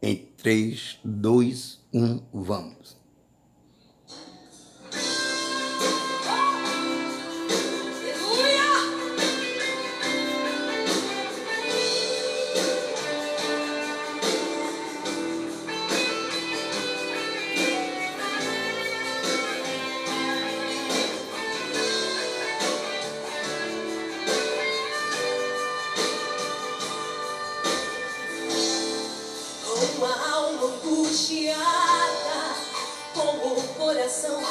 Em 3, 2, 1, vamos.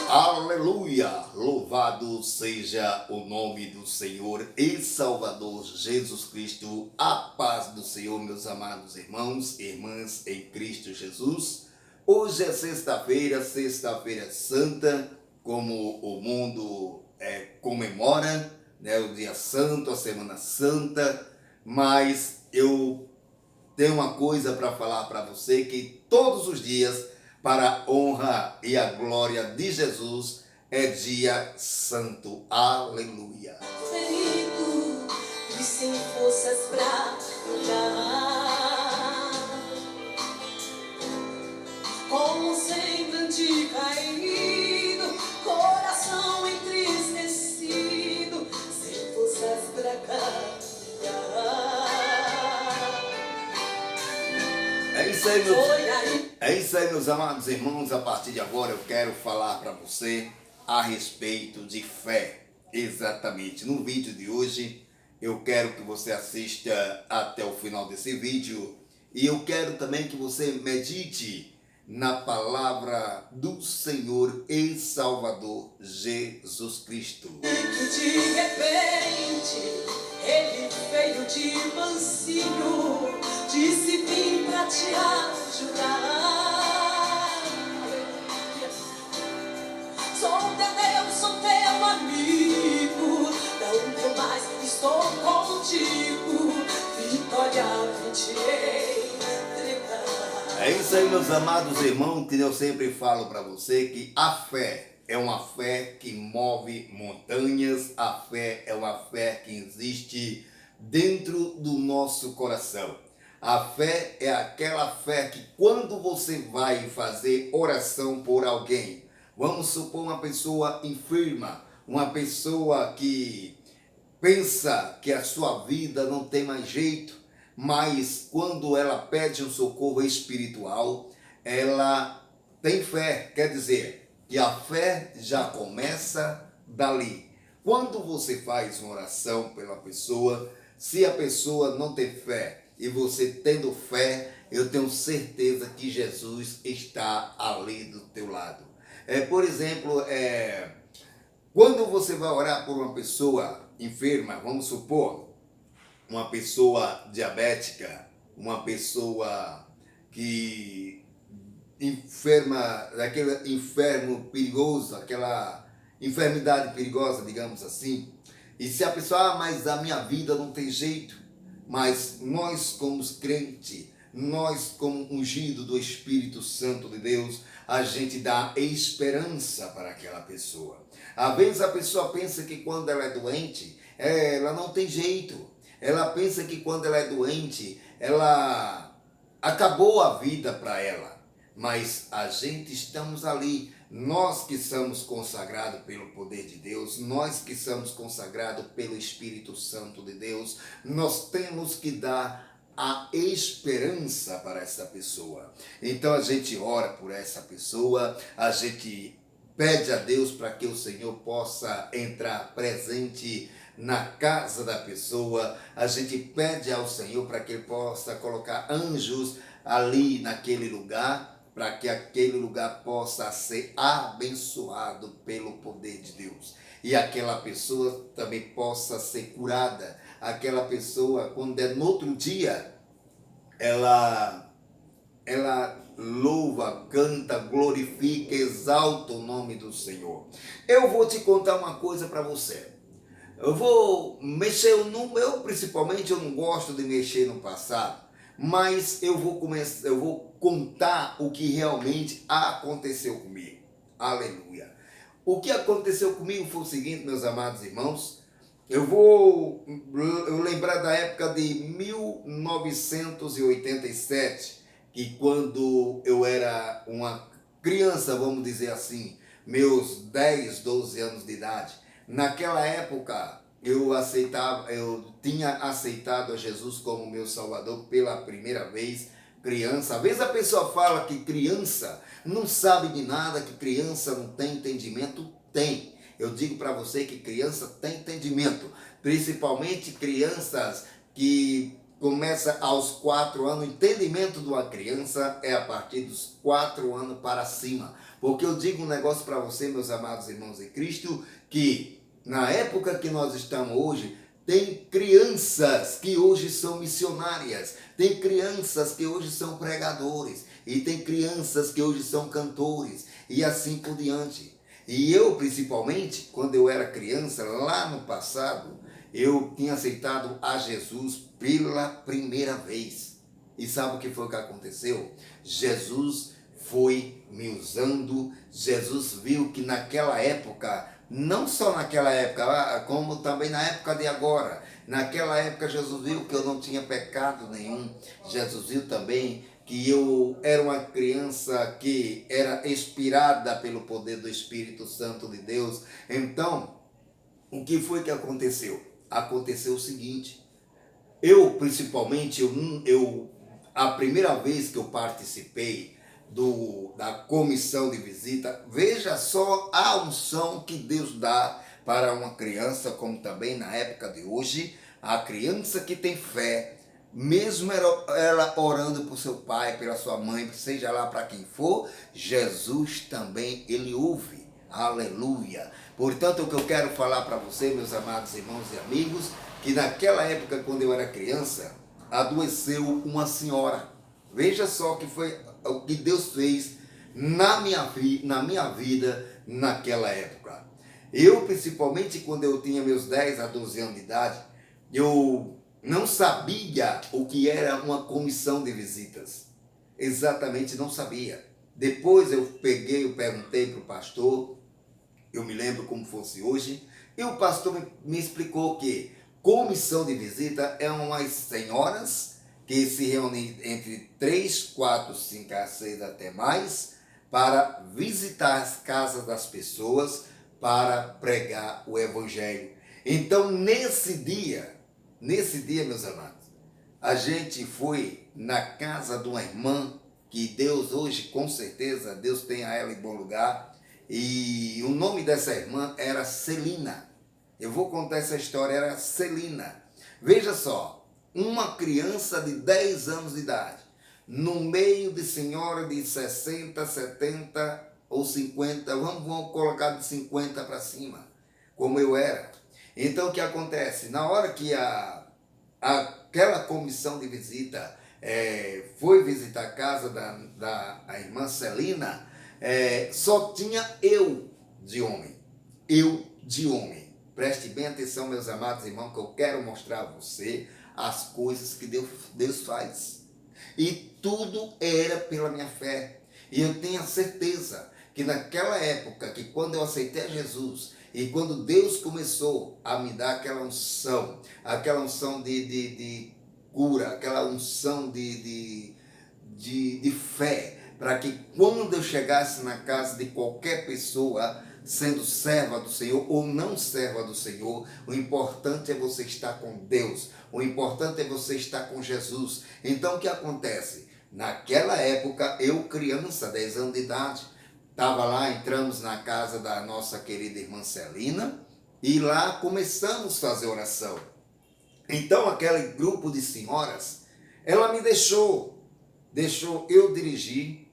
Aleluia! Louvado seja o nome do Senhor e Salvador Jesus Cristo. A paz do Senhor, meus amados irmãos e irmãs em Cristo Jesus. Hoje é sexta-feira santa, como o mundo comemora, né, o dia santo, a semana santa, mas eu tenho uma coisa para falar para você, que todos os dias, para a honra e a glória de Jesus, é dia santo. Aleluia. Ferido e sem forças pra olhar, como um semblante caído, coração entristecido, sem forças pra caminhar. É isso aí, meus amados irmãos. A partir de agora eu quero falar para você a respeito de fé. Exatamente. No vídeo de hoje eu quero que você assista até o final desse vídeo e eu quero também que você medite na palavra do Senhor e Salvador Jesus Cristo. Que de repente ele veio de mansinho, disse: vim pra te ajudar. Sou teu Deus, sou teu amigo, não mais estou contigo, vitória vim te entregar. É isso aí, meus amados irmãos, que eu sempre falo para você que a fé é uma fé que move montanhas, a fé é uma fé que existe dentro do nosso coração. A fé é aquela fé que quando você vai fazer oração por alguém, vamos supor uma pessoa enferma, uma pessoa que pensa que a sua vida não tem mais jeito, mas quando ela pede um socorro espiritual, ela tem fé, quer dizer, que a fé já começa dali. Quando você faz uma oração pela pessoa, se a pessoa não tem fé e você tendo fé, eu tenho certeza que Jesus está ali do teu lado. Por exemplo, quando você vai orar por uma pessoa enferma, vamos supor, uma pessoa diabética, uma pessoa que enferma, daquele enfermo perigoso, aquela enfermidade perigosa, digamos assim. E se a pessoa, mas a minha vida não tem jeito, mas nós como crente, nós como ungido do Espírito Santo de Deus, a gente dá esperança para aquela pessoa. Às vezes a pessoa pensa que quando ela é doente, ela não tem jeito. Ela pensa que quando ela é doente, ela acabou a vida para ela. Mas a gente estamos ali, nós que somos consagrados pelo poder de Deus, nós que somos consagrados pelo Espírito Santo de Deus, nós temos que dar a esperança para essa pessoa. Então a gente ora por essa pessoa, a gente pede a Deus para que o Senhor possa entrar presente na casa da pessoa, a gente pede ao Senhor para que Ele possa colocar anjos ali naquele lugar, para que aquele lugar possa ser abençoado pelo poder de Deus. E aquela pessoa também possa ser curada. Aquela pessoa, quando é no outro dia, ela louva, canta, glorifica, exalta o nome do Senhor. Eu vou te contar uma coisa para você. Eu vou mexer eu principalmente eu não gosto de mexer no passado, mas eu vou contar o que realmente aconteceu comigo. Aleluia. O que aconteceu comigo foi o seguinte, meus amados irmãos. Eu lembrar da época de 1987. que quando eu era uma criança, vamos dizer assim, meus 10, 12 anos de idade, naquela época eu tinha aceitado a Jesus como meu Salvador pela primeira vez, criança. Às vezes a pessoa fala que criança não sabe de nada, que criança não tem entendimento. Tem. Eu digo para você que criança tem entendimento, principalmente crianças que começa aos 4 anos. O entendimento de uma criança é a partir dos 4 anos para cima. Porque eu digo um negócio para você, meus amados irmãos em Cristo, que na época que nós estamos hoje, tem crianças que hoje são missionárias, tem crianças que hoje são pregadores, e tem crianças que hoje são cantores, e assim por diante. E eu, principalmente, quando eu era criança, lá no passado, eu tinha aceitado a Jesus pela primeira vez. E sabe o que foi que aconteceu? Jesus foi me usando, Jesus viu que naquela época, não só naquela época, como também na época de agora, naquela época Jesus viu que eu não tinha pecado nenhum, Jesus viu também que eu era uma criança que era inspirada pelo poder do Espírito Santo de Deus. Então, o que foi que aconteceu? Aconteceu o seguinte, eu principalmente, a primeira vez que eu participei da comissão de visita, veja só a unção que Deus dá para uma criança, como também na época de hoje, a criança que tem fé, mesmo ela orando por seu pai, pela sua mãe, seja lá para quem for, Jesus também, ele ouve. Aleluia! Portanto, o que eu quero falar para você, meus amados irmãos e amigos, que naquela época, quando eu era criança, adoeceu uma senhora. Veja só que foi o que Deus fez na minha vida naquela época. Eu, principalmente, quando eu tinha meus 10 a 12 anos de idade, eu não sabia o que era uma comissão de visitas. Exatamente, não sabia. Depois eu perguntei para o pastor, eu me lembro como fosse hoje, e o pastor me explicou que comissão de visita é umas senhoras que se reúnem entre 3, 4, 5 a 6 até mais, para visitar as casas das pessoas, para pregar o evangelho. Então, nesse dia, meus amados, a gente foi na casa de uma irmã, que Deus hoje, com certeza, Deus tenha ela em bom lugar, e o nome dessa irmã era Celina. Eu vou contar essa história, era Celina. Veja só, uma criança de 10 anos de idade, no meio de senhora de 60, 70 ou 50, vamos colocar de 50 para cima, como eu era. Então o que acontece? Na hora que aquela comissão de visita foi visitar a casa da irmã Celina, só tinha eu de homem. Eu de homem. Preste bem atenção, meus amados irmãos, que eu quero mostrar a você as coisas que Deus faz. E tudo era pela minha fé. E eu tenho a certeza que naquela época, que quando eu aceitei a Jesus, e quando Deus começou a me dar aquela unção de cura, aquela unção de fé, para que quando eu chegasse na casa de qualquer pessoa, sendo serva do Senhor ou não serva do Senhor, o importante é você estar com Deus, o importante é você estar com Jesus. Então o que acontece? Naquela época, eu criança, 10 anos de idade, estava lá, entramos na casa da nossa querida irmã Celina, e lá começamos a fazer oração. Então aquele grupo de senhoras, ela me deixou eu dirigir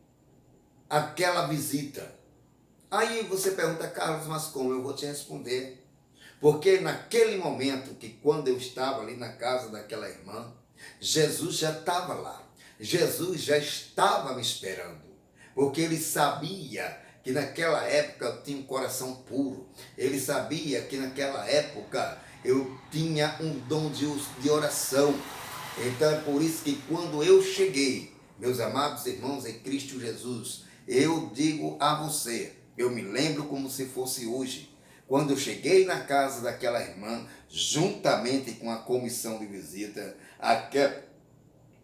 aquela visita. Aí você pergunta, Carlos, mas como? Eu vou te responder. Porque naquele momento, que quando eu estava ali na casa daquela irmã, Jesus já estava lá. Jesus já estava me esperando. Porque ele sabia que naquela época eu tinha um coração puro. Ele sabia que naquela época eu tinha um dom de oração. Então é por isso que quando eu cheguei, meus amados irmãos em Cristo Jesus, eu digo a você, eu me lembro como se fosse hoje, quando eu cheguei na casa daquela irmã, juntamente com a comissão de visita,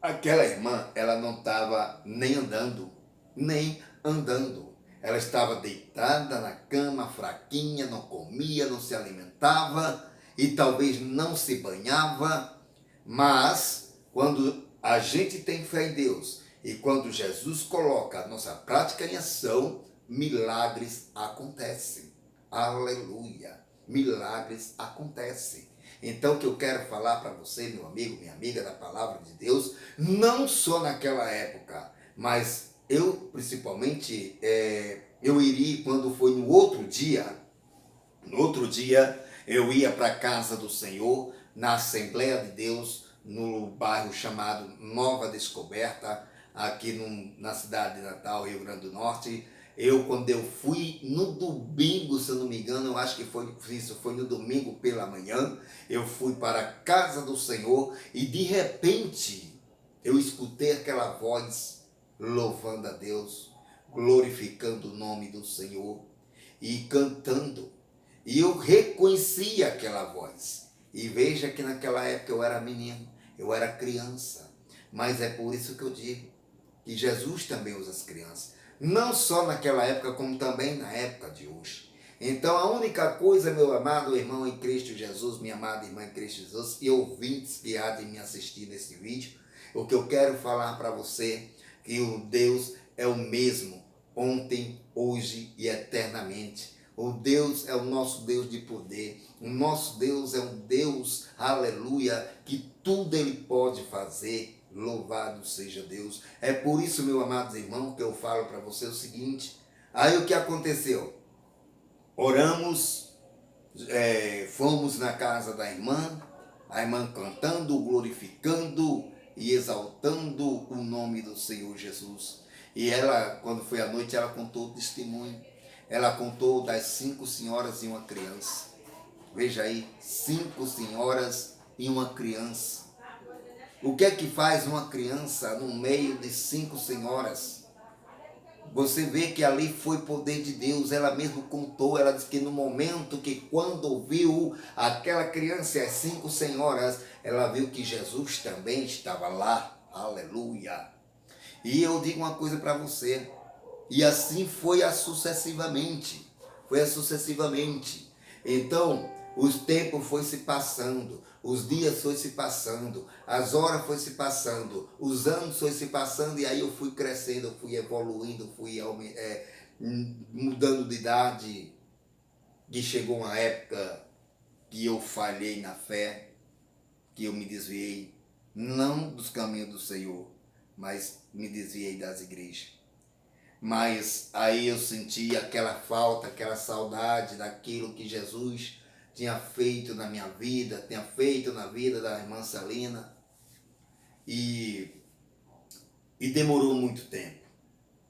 Aquela irmã, ela não estava nem andando, nem andando. Ela estava deitada na cama, fraquinha, não comia, não se alimentava e talvez não se banhava. Mas quando a gente tem fé em Deus e quando Jesus coloca a nossa prática em ação, milagres acontecem. Aleluia! Milagres acontecem. Então, o que eu quero falar para você, meu amigo, minha amiga, da palavra de Deus, não só naquela época, mas eu, principalmente, eu iria quando foi no outro dia, eu ia para a casa do Senhor, na Assembleia de Deus, no bairro chamado Nova Descoberta, aqui na cidade de Natal, Rio Grande do Norte. Quando eu fui no domingo, se eu não me engano, eu acho que foi no domingo pela manhã, eu fui para a casa do Senhor e de repente eu escutei aquela voz louvando a Deus, glorificando o nome do Senhor e cantando. E eu reconheci aquela voz. E veja que naquela época eu era menino, eu era criança. Mas é por isso que eu digo que Jesus também usa as crianças. Não só naquela época, como também na época de hoje. Então a única coisa, meu amado irmão em Cristo Jesus, minha amada irmã em Cristo Jesus, e ouvintes que há de me assistir nesse vídeo, o que eu quero falar para você, que o Deus é o mesmo, ontem, hoje e eternamente. O Deus é o nosso Deus de poder. O nosso Deus é um Deus, aleluia, que tudo Ele pode fazer. Louvado seja Deus. É por isso, meu amado irmão, que eu falo para você o seguinte. Aí o que aconteceu? Oramos, fomos na casa da irmã, a irmã cantando, glorificando e exaltando o nome do Senhor Jesus. E ela, quando foi à noite, ela contou o testemunho. Ela contou das 5 senhoras e uma criança. Veja aí, 5 senhoras e uma criança. O que é que faz uma criança no meio de 5 senhoras? Você vê que ali foi poder de Deus. Ela mesmo contou, ela disse que no momento que quando viu aquela criança e as 5 senhoras, ela viu que Jesus também estava lá. Aleluia! E eu digo uma coisa para você. E assim foi sucessivamente. Então, os tempos foi se passando, os dias foi se passando, as horas foi se passando, os anos foi se passando, e aí eu fui crescendo, eu fui evoluindo, fui mudando de idade, e chegou uma época que eu falhei na fé, que eu me desviei, não dos caminhos do Senhor, mas me desviei das igrejas. Mas aí eu senti aquela falta, aquela saudade daquilo que Jesus tinha feito na minha vida, tinha feito na vida da irmã Celina. E demorou muito tempo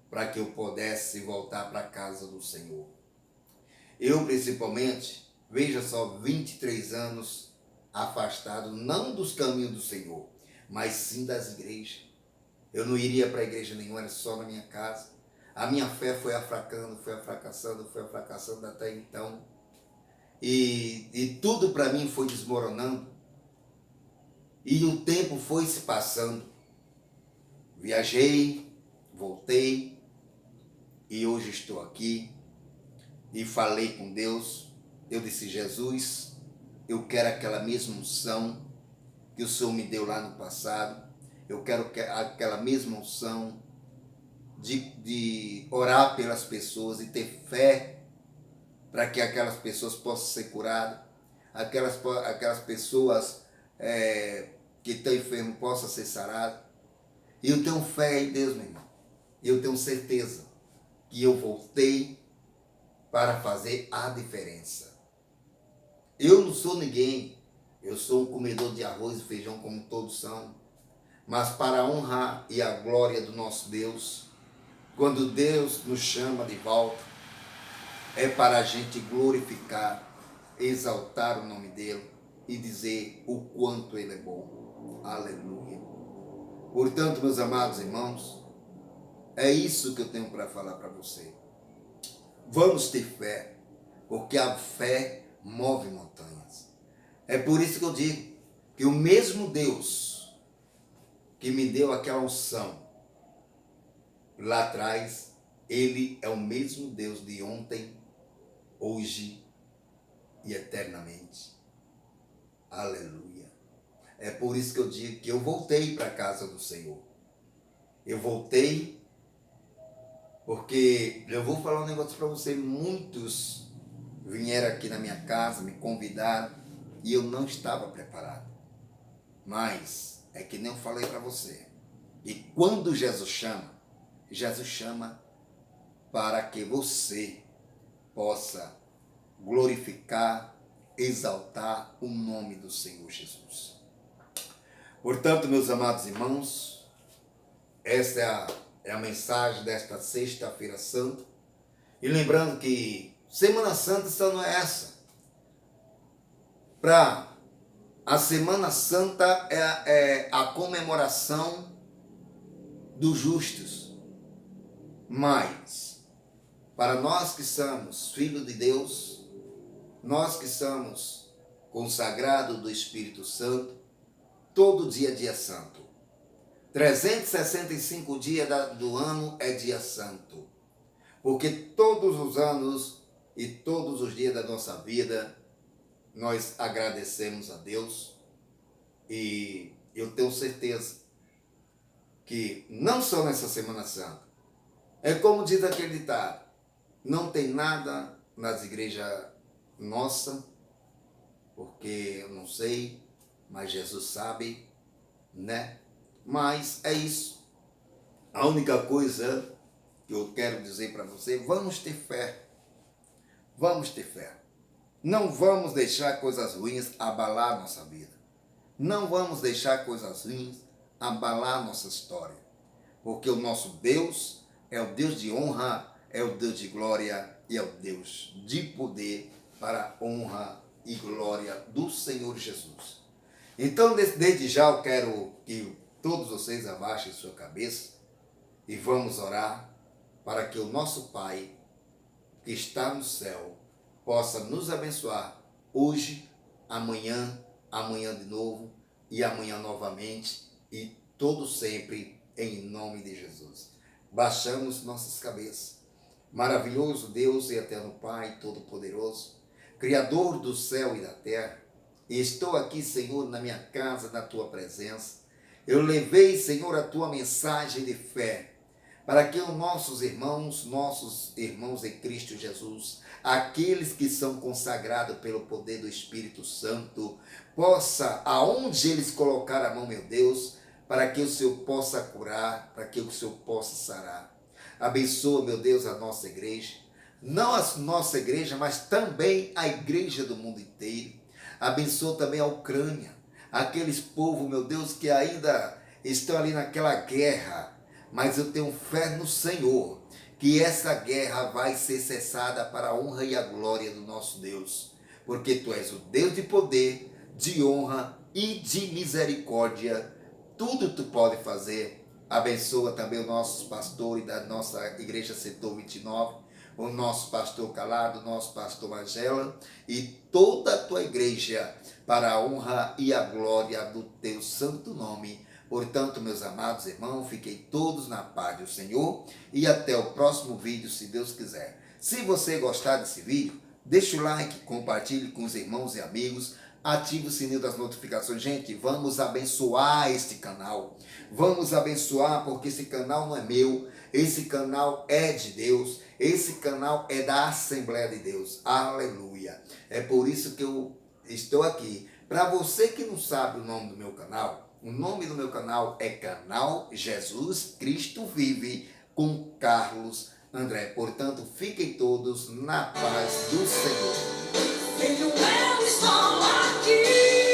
para que eu pudesse voltar para a casa do Senhor. Eu, principalmente, veja só, 23 anos afastado, não dos caminhos do Senhor, mas sim das igrejas. Eu não iria para a igreja nenhuma, era só na minha casa. A minha fé foi fracassando até então. E tudo para mim foi desmoronando. E o tempo foi se passando. Viajei, voltei e hoje estou aqui e falei com Deus. Eu disse, Jesus, eu quero aquela mesma unção que o Senhor me deu lá no passado. Eu quero aquela mesma unção de orar pelas pessoas e ter fé para que aquelas pessoas possam ser curadas, aquelas pessoas que estão enfermas possam ser saradas. E eu tenho fé em Deus, meu irmão. Eu tenho certeza que eu voltei para fazer a diferença. Eu não sou ninguém, eu sou um comedor de arroz e feijão como todos são, mas para a honra e a glória do nosso Deus, quando Deus nos chama de volta, é para a gente glorificar, exaltar o nome dele e dizer o quanto ele é bom. Aleluia. Portanto, meus amados irmãos, é isso que eu tenho para falar para você. Vamos ter fé, porque a fé move montanhas. É por isso que eu digo que o mesmo Deus que me deu aquela unção lá atrás, Ele é o mesmo Deus de ontem, hoje e eternamente. Aleluia. É por isso que eu digo que eu voltei para a casa do Senhor. Eu voltei porque eu vou falar um negócio para você. Muitos vieram aqui na minha casa, me convidaram e eu não estava preparado. Mas é que nem eu falei para você. E quando Jesus chama para que você possa glorificar, exaltar o nome do Senhor Jesus. Portanto, meus amados irmãos, essa é a mensagem desta sexta-feira santa. E lembrando que Semana Santa só não é essa. A Semana Santa é a comemoração dos justos. Mas, para nós que somos filhos de Deus, nós que somos consagrados do Espírito Santo, todo dia é dia santo. 365 dias do ano é dia santo. Porque todos os anos e todos os dias da nossa vida, nós agradecemos a Deus. E eu tenho certeza que não só nessa Semana Santa, é como diz aquele ditado, não tem nada nas igrejas nossas, porque eu não sei, mas Jesus sabe, né? Mas é isso. A única coisa que eu quero dizer para você, vamos ter fé. Vamos ter fé. Não vamos deixar coisas ruins abalar nossa vida. Não vamos deixar coisas ruins abalar nossa história. Porque o nosso Deus é o Deus de honra, é o Deus de glória e é o Deus de poder para a honra e glória do Senhor Jesus. Então, desde já eu quero que todos vocês abaixem sua cabeça e vamos orar para que o nosso Pai, que está no céu, possa nos abençoar hoje, amanhã de novo e amanhã novamente e todo sempre em nome de Jesus. Baixamos nossas cabeças. Maravilhoso Deus e eterno Pai Todo-Poderoso, Criador do céu e da terra, e estou aqui, Senhor, na minha casa, na Tua presença. Eu levei, Senhor, a Tua mensagem de fé, para que os nossos irmãos em Cristo Jesus, aqueles que são consagrados pelo poder do Espírito Santo, possa, aonde eles colocar a mão, meu Deus, para que o Senhor possa curar, para que o Senhor possa sarar. Abençoa, meu Deus, a nossa igreja, não a nossa igreja, mas também a igreja do mundo inteiro. Abençoa também a Ucrânia, aqueles povos, meu Deus, que ainda estão ali naquela guerra, mas eu tenho fé no Senhor, que essa guerra vai ser cessada para a honra e a glória do nosso Deus, porque Tu és o Deus de poder, de honra e de misericórdia. Tudo Tu pode fazer. Abençoa também os nossos pastores da nossa igreja setor 29, o nosso pastor Calado, o nosso pastor Magela e toda a Tua igreja, para a honra e a glória do Teu santo nome. Portanto, meus amados irmãos, fiquem todos na paz do Senhor e até o próximo vídeo, se Deus quiser. Se você gostar desse vídeo, deixa o like, compartilhe com os irmãos e amigos, ative o sininho das notificações. Gente, vamos abençoar este canal. Vamos abençoar, porque esse canal não é meu, esse canal é de Deus, esse canal é da Assembleia de Deus. Aleluia! É por isso que eu estou aqui. Para você que não sabe o nome do meu canal, o nome do meu canal é Canal Jesus Cristo Vive com Carlos André. Portanto, fiquem todos na paz do Senhor. Filho, eu estou aqui.